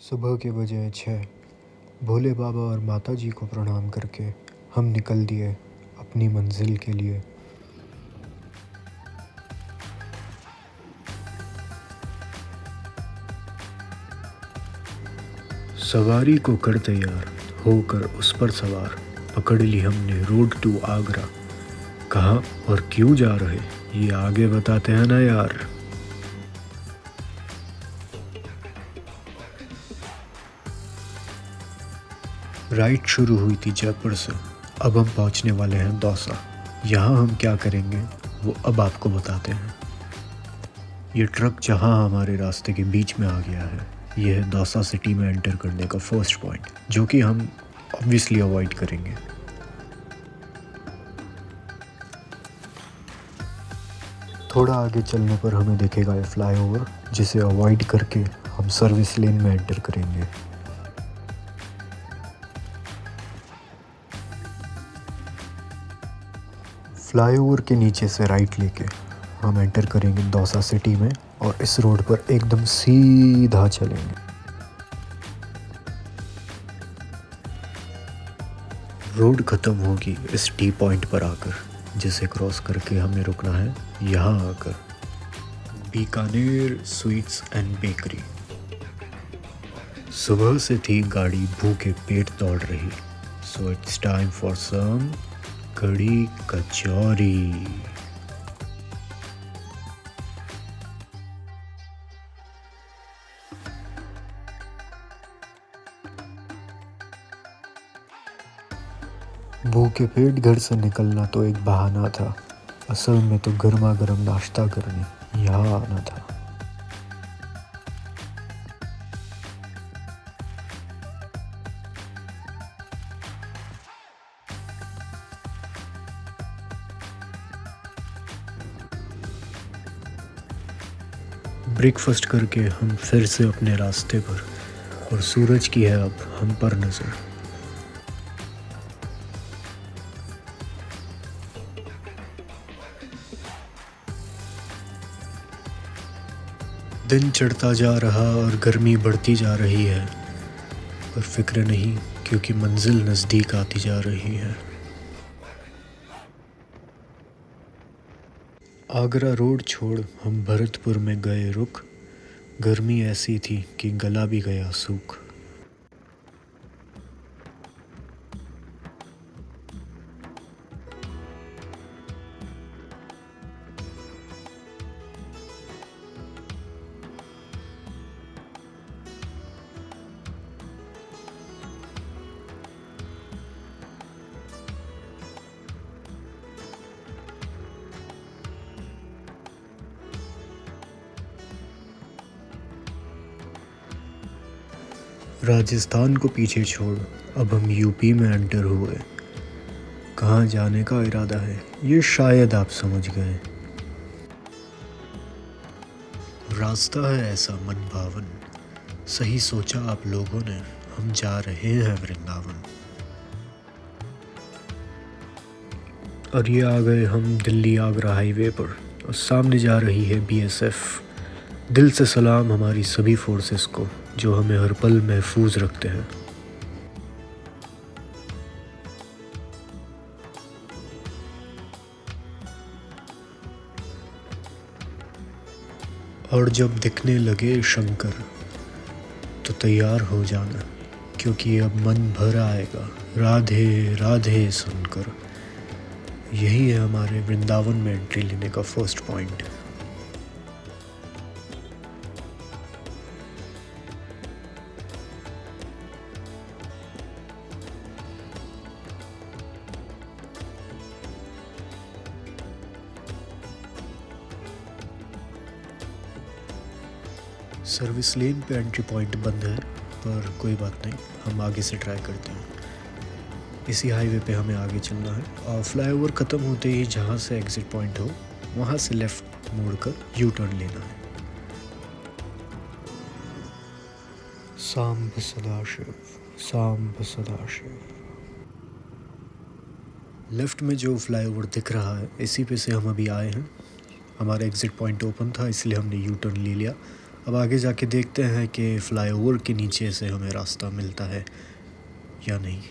सुबह के बजे 6। भोले बाबा और माता जी को प्रणाम करके हम निकल दिए अपनी मंजिल के लिए। सवारी को कर तैयार, होकर उस पर सवार, पकड़ ली हमने रोड टू आगरा। कहाँ और क्यों जा रहे ये आगे बताते हैं ना यार। राइड शुरू हुई थी जयपुर से, अब हम पहुंचने वाले हैं दौसा। यहाँ हम क्या करेंगे वो अब आपको बताते हैं। ये ट्रक जहाँ हमारे रास्ते के बीच में आ गया है, ये है दौसा सिटी में एंटर करने का फर्स्ट पॉइंट, जो कि हम ऑब्वियसली अवॉइड करेंगे। थोड़ा आगे चलने पर हमें दिखेगा ये फ्लाईओवर, जिसे अवॉइड करके हम सर्विस लेन में एंटर करेंगे। फ्लाईओवर के नीचे से राइट लेके हम एंटर करेंगे दौसा सिटी में और इस रोड पर एकदम सीधा चलेंगे। रोड ख़त्म होगी इस टी पॉइंट पर आकर, जिसे क्रॉस करके हमें रुकना है यहाँ आकर बीकानेर स्वीट्स एंड बेकरी। सुबह से थी गाड़ी भूखे पेट दौड़ रही, so it's time for some kadi kachori. भूखे पेट घर से निकलना तो एक बहाना था, असल में तो गर्मा गर्म नाश्ता करने यहाँ आना था। ब्रेकफास्ट करके हम फिर से अपने रास्ते पर, और सूरज की है अब हम पर नज़र। दिन चढ़ता जा रहा और गर्मी बढ़ती जा रही है, पर फिक्र नहीं क्योंकि मंजिल नज़दीक आती जा रही है। आगरा रोड छोड़ हम भरतपुर में गए रुक, गर्मी ऐसी थी कि गला भी गया सूख। राजस्थान को पीछे छोड़ अब हम यूपी में एंटर हुए। कहाँ जाने का इरादा है ये शायद आप समझ गए। रास्ता है ऐसा मन भावन, सही सोचा आप लोगों ने, हम जा रहे हैं वृंदावन। और ये आ गए हम दिल्ली आगरा हाईवे पर, और सामने जा रही है बीएसएफ। दिल से सलाम हमारी सभी फोर्सेस को जो हमें हर पल महफूज रखते हैं। और जब दिखने लगे शंकर तो तैयार हो जाना, क्योंकि अब मन भर आएगा राधे राधे सुनकर। यही है हमारे वृंदावन में एंट्री लेने का फर्स्ट पॉइंट। सर्विस लेन पे एंट्री पॉइंट बंद है, पर कोई बात नहीं, हम आगे से ट्राई करते हैं। इसी हाईवे पे हमें आगे चलना है और फ्लाईओवर ख़त्म होते ही जहाँ से एग्ज़िट पॉइंट हो वहाँ से लेफ़्ट मोड़कर यू टर्न लेना है। सांब सदाशिव, सांब सदाशिव। लेफ़्ट में जो फ्लाईओवर दिख रहा है इसी पे से हम अभी आए हैं। हमारा एग्ज़िट पॉइंट ओपन था इसलिए हमने यू टर्न ले लिया। अब आगे जाके देखते हैं कि फ्लाईओवर के नीचे से हमें रास्ता मिलता है या नहीं।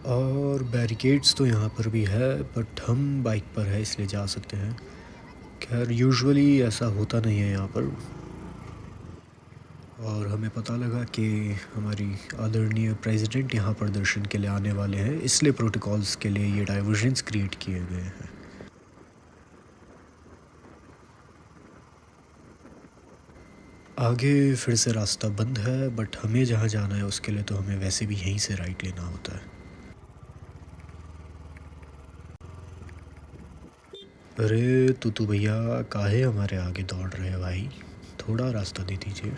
और बैरिकेड्स तो यहाँ पर भी है, बट हम बाइक पर है इसलिए जा सकते हैं। खैर यूजुअली ऐसा होता नहीं है यहाँ पर। और हमें पता लगा कि हमारी आदरणीय प्रेसिडेंट यहाँ पर दर्शन के लिए आने वाले हैं, इसलिए प्रोटोकॉल्स के लिए ये डाइवर्जन्स क्रिएट किए गए हैं। आगे फिर से रास्ता बंद है, बट हमें जहाँ जाना है उसके लिए तो हमें वैसे भी यहीं से राइट लेना होता है। अरे तूतू भैया, काहे हमारे आगे दौड़ रहे हैं भाई, थोड़ा रास्ता दे दीजिए।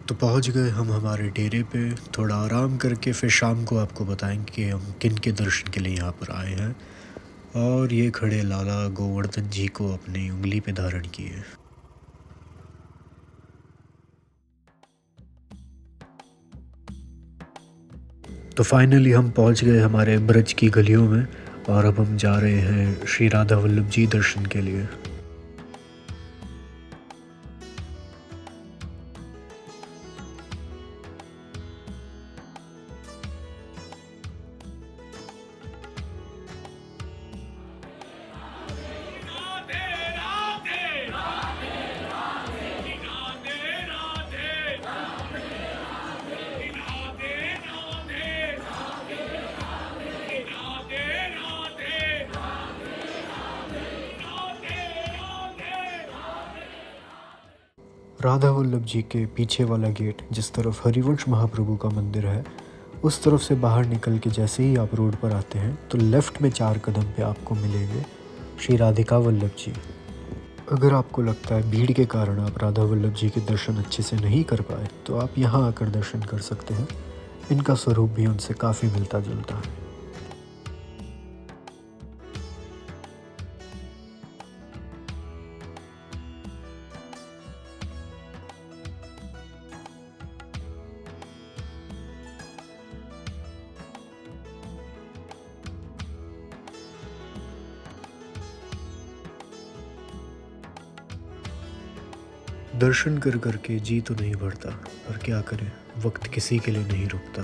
तो पहुंच गए हम हमारे डेरे पे। थोड़ा आराम करके फिर शाम को आपको बताएंगे कि हम किन के दर्शन के लिए यहाँ पर आए हैं। और ये खड़े लाला गोवर्धन जी को अपनी उंगली पे धारण किए। तो फाइनली हम पहुंच गए हमारे ब्रज की गलियों में, और अब हम जा रहे हैं श्री राधा वल्लभ जी दर्शन के लिए। राधा वल्लभ जी के पीछे वाला गेट, जिस तरफ हरिवंश महाप्रभु का मंदिर है, उस तरफ से बाहर निकल के जैसे ही आप रोड पर आते हैं तो लेफ़्ट में 4 कदम पे आपको मिलेंगे श्री राधिका वल्लभ जी। अगर आपको लगता है भीड़ के कारण आप राधा वल्लभ जी के दर्शन अच्छे से नहीं कर पाए, तो आप यहाँ आकर दर्शन कर सकते हैं। इनका स्वरूप भी उनसे काफ़ी मिलता जुलता है। दर्शन कर कर के जी तो नहीं भरता, पर क्या करें, वक्त किसी के लिए नहीं रुकता।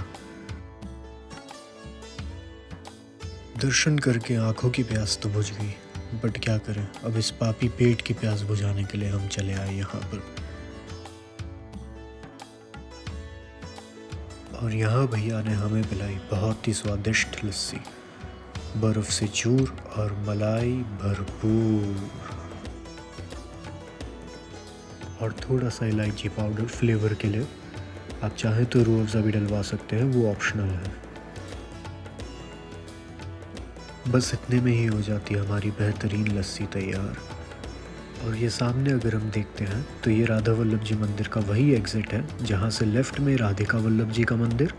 दर्शन करके आंखों की प्यास तो बुझ गई, बट क्या करें, अब इस पापी पेट की प्यास बुझाने के लिए हम चले आए यहाँ पर। और यहाँ भैया ने हमें पिलाई बहुत ही स्वादिष्ट लस्सी, बर्फ़ से चूर और मलाई भरपूर, और थोड़ा सा इलायची पाउडर फ्लेवर के लिए। आप चाहें तो रूह अफ़ज़ा भी डलवा सकते हैं, वो ऑप्शनल है। बस इतने में ही हो जाती है हमारी बेहतरीन लस्सी तैयार। और ये सामने अगर हम देखते हैं तो ये राधा वल्लभ जी मंदिर का वही एग्ज़िट है जहाँ से लेफ़्ट में राधिका वल्लभ जी का मंदिर,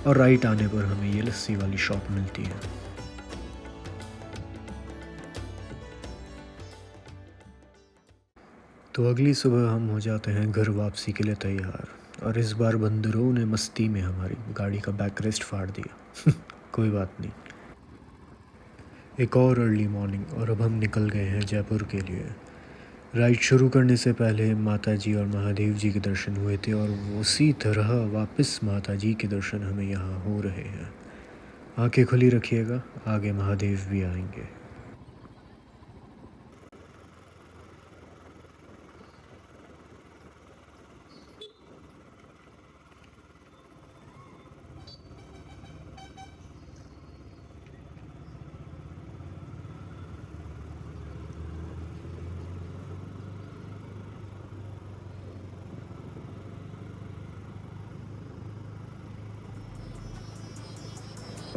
और राइट आने पर हमें ये लस्सी वाली शॉप मिलती है। तो अगली सुबह हम हो जाते हैं घर वापसी के लिए तैयार, और इस बार बंदरों ने मस्ती में हमारी गाड़ी का बैक रेस्ट फाड़ दिया। कोई बात नहीं। एक और अर्ली मॉर्निंग, और अब हम निकल गए हैं जयपुर के लिए। राइड शुरू करने से पहले माता जी और महादेव जी के दर्शन हुए थे, और उसी तरह वापस माता जी के दर्शन हमें यहाँ हो रहे हैं। आंखें खुली रखिएगा, आगे महादेव भी आएंगे।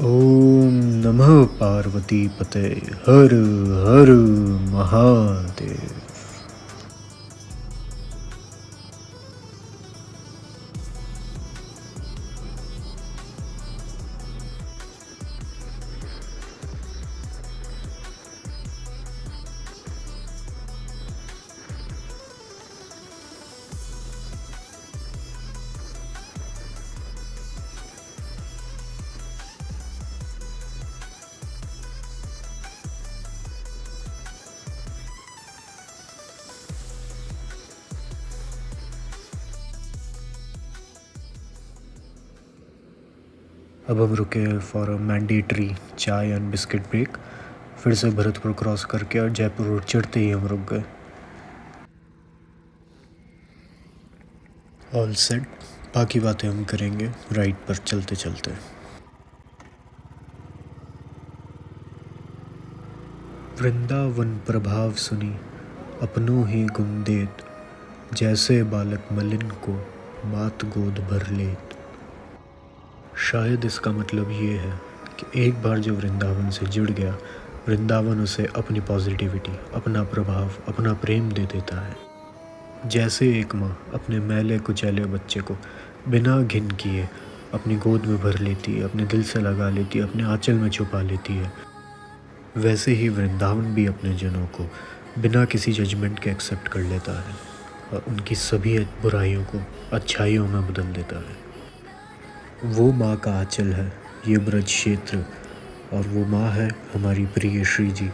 ओम नमः पार्वती पते, हर हर महादेव। अब हम रुके फॉर अ मैंडेटरी चाय एंड बिस्किट ब्रेक। फिर से भरतपुर क्रॉस करके और जयपुर रोड चढ़ते ही हम रुक गए। ऑल सेट, बाकी बातें हम करेंगे राइड पर चलते चलते। वृंदावन प्रभाव सुनी अपनों ही गुम देत, जैसे बालक मलिन को मात गोद भर लेत। शायद इसका मतलब ये है कि एक बार जो वृंदावन से जुड़ गया, वृंदावन उसे अपनी पॉजिटिविटी, अपना प्रभाव, अपना प्रेम दे देता है। जैसे एक माँ अपने मैले कुचैले बच्चे को बिना घिन किए अपनी गोद में भर लेती है, अपने दिल से लगा लेती है, अपने आंचल में छुपा लेती है, वैसे ही वृंदावन भी अपने जनों को बिना किसी जजमेंट के एक्सेप्ट कर लेता है और उनकी सभी बुराइयों को अच्छाइयों में बदल देता है। वो माँ का आंचल है ये ब्रज क्षेत्र, और वो माँ है हमारी प्रिय श्री जी,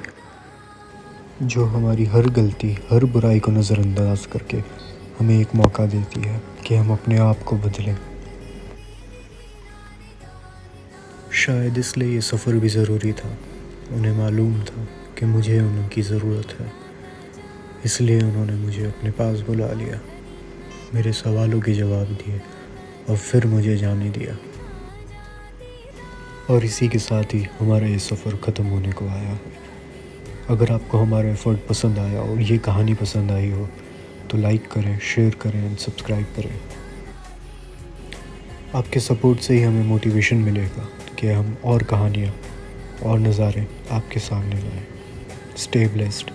जो हमारी हर गलती, हर बुराई को नज़रअंदाज करके हमें एक मौका देती है कि हम अपने आप को बदलें। शायद इसलिए ये सफ़र भी ज़रूरी था। उन्हें मालूम था कि मुझे उनकी ज़रूरत है, इसलिए उन्होंने मुझे अपने पास बुला लिया, मेरे सवालों के जवाब दिए और फिर मुझे जाने दिया। और इसी के साथ ही हमारा ये सफ़र ख़त्म होने को आया है। अगर आपको हमारा एफ़र्ट पसंद आया और ये कहानी पसंद आई हो तो लाइक करें, शेयर करें एंड सब्सक्राइब करें। आपके सपोर्ट से ही हमें मोटिवेशन मिलेगा कि हम और कहानियाँ और नज़ारे आपके सामने लाएं। Stay blessed.